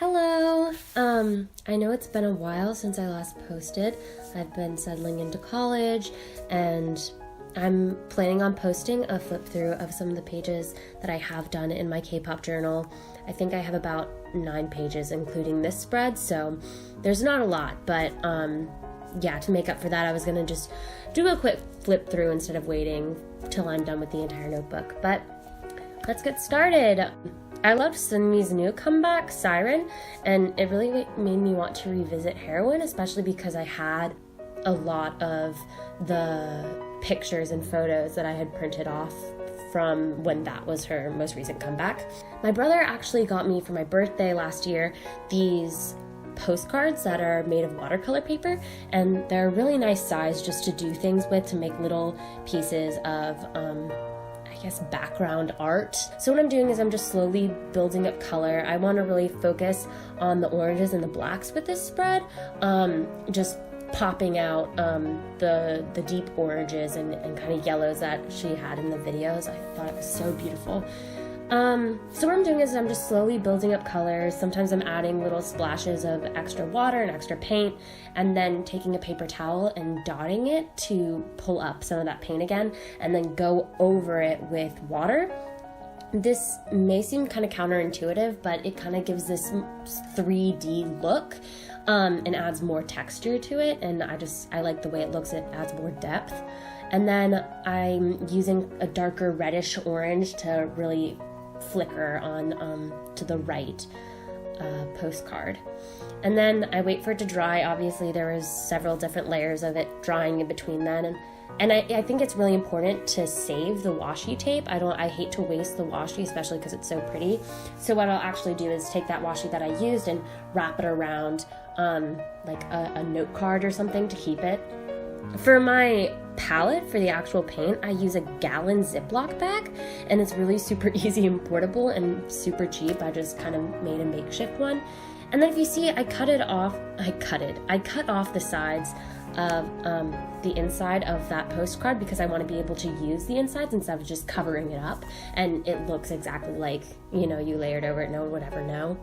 Hello! I know it's been a while since I last posted. I've been settling into college and I'm planning on posting a flip through of some of the pages that I have done in my K-pop journal. I think I have about 9 pages including this spread, so there's not a lot, but yeah, to make up for that I was gonna just do a quick flip through instead of waiting till I'm done with the entire notebook. But let's get started. I loved Sunmi's new comeback, Siren, and it really made me want to revisit Heroine, especially because I had a lot of the pictures and photos that I had printed off from when that was her most recent comeback. My brother actually got me for my birthday last year these postcards that are made of watercolor paper, and they're a really nice size just to do things with, to make little pieces of background art. So what I'm doing is I'm just slowly building up color. I want to really focus on the oranges and the blacks with this spread, just popping out the deep oranges and kind of yellows that she had in the videos. I thought it was so beautiful. So what I'm doing is I'm just slowly building up colors. Sometimes I'm adding little splashes of extra water and extra paint, and then taking a paper towel and dotting it to pull up some of that paint again, and then go over it with water. This may seem kind of counterintuitive, but it kind of gives this 3D look and adds more texture to it, and I like the way it looks. It adds more depth. And then I'm using a darker reddish orange to really flicker on to the right postcard. And then I wait for it to dry. Obviously there was several different layers of it drying in between then, and I think it's really important to save the washi tape. I hate to waste the washi, especially because it's so pretty. So what I'll actually do is take that washi that I used and wrap it around like a note card or something to keep it. For my palette, for the actual paint, I use a gallon Ziploc bag, and it's really super easy and portable and super cheap. I just kind of made a makeshift one. And then if you see, I cut off the sides of the inside of that postcard because I want to be able to use the insides instead of just covering it up, and it looks exactly like, you layered over it, no one would ever know.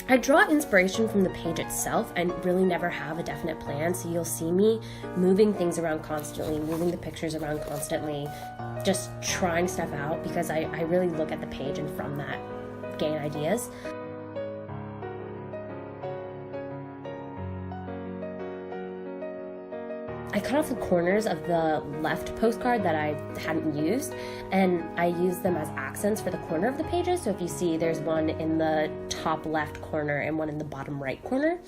I draw inspiration from the page itself and really never have a definite plan, so you'll see me moving things around constantly, moving the pictures around constantly, just trying stuff out because I really look at the page and from that gain ideas. I cut off the corners of the left postcard that I hadn't used, and I used them as accents for the corner of the pages. So if you see, there's one in the top left corner and one in the bottom right corner.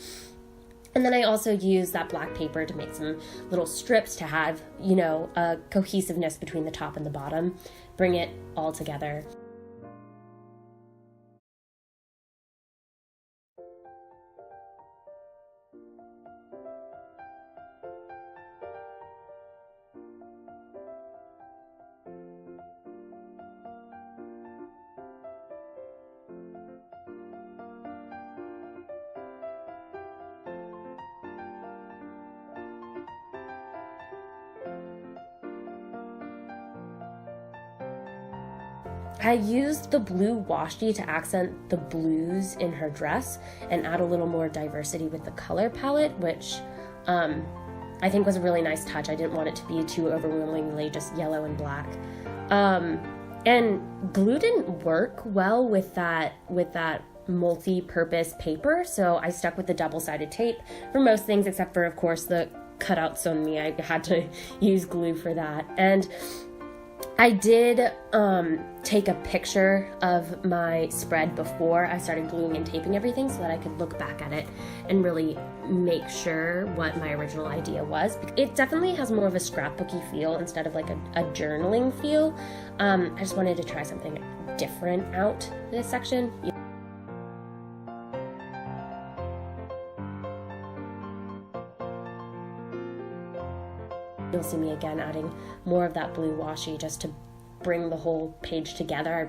And then I also used that black paper to make some little strips to have, a cohesiveness between the top and the bottom, bring it all together. I used the blue washi to accent the blues in her dress and add a little more diversity with the color palette, which I think was a really nice touch. I didn't want it to be too overwhelmingly just yellow and black. And glue didn't work well with that multi-purpose paper, so I stuck with the double-sided tape for most things, except for, of course, the cutouts on me. I had to use glue for that. And I did take a picture of my spread before I started gluing and taping everything so that I could look back at it and really make sure what my original idea was. It definitely has more of a scrapbooky feel instead of like a journaling feel. I just wanted to try something different out this section. You'll see me again adding more of that blue washi just to bring the whole page together.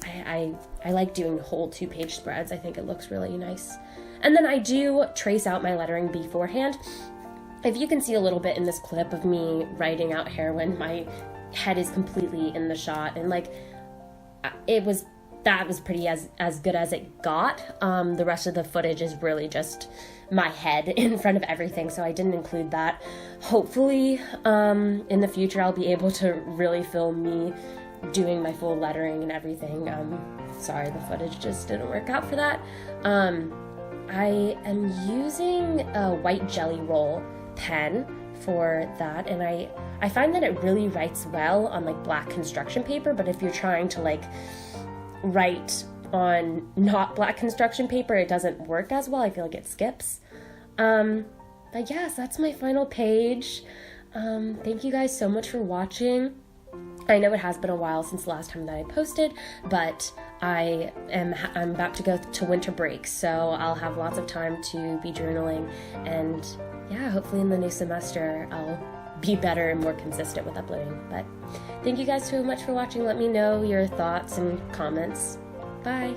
I like doing whole 2-page spreads. I think it looks really nice. And then I do trace out my lettering beforehand. if you can see a little bit in this clip of me writing out heroin, my head is completely in the shot, and like that was pretty as good as it got. The rest of the footage is really just my head in front of everything, so I didn't include that. Hopefully, in the future, I'll be able to really film me doing my full lettering and everything. Sorry, the footage just didn't work out for that. I am using a white Jelly Roll pen for that, and I find that it really writes well on like black construction paper, but if you're trying to like write on not black construction paper, it doesn't work as well. I feel like it skips. But yes, that's my final page. Thank you guys so much for watching. I know it has been a while since the last time that I posted, but I'm about to go to winter break, so I'll have lots of time to be journaling, and yeah, hopefully in the new semester I'll be better and more consistent with uploading. But thank you guys so much for watching. Let me know your thoughts and comments. Bye.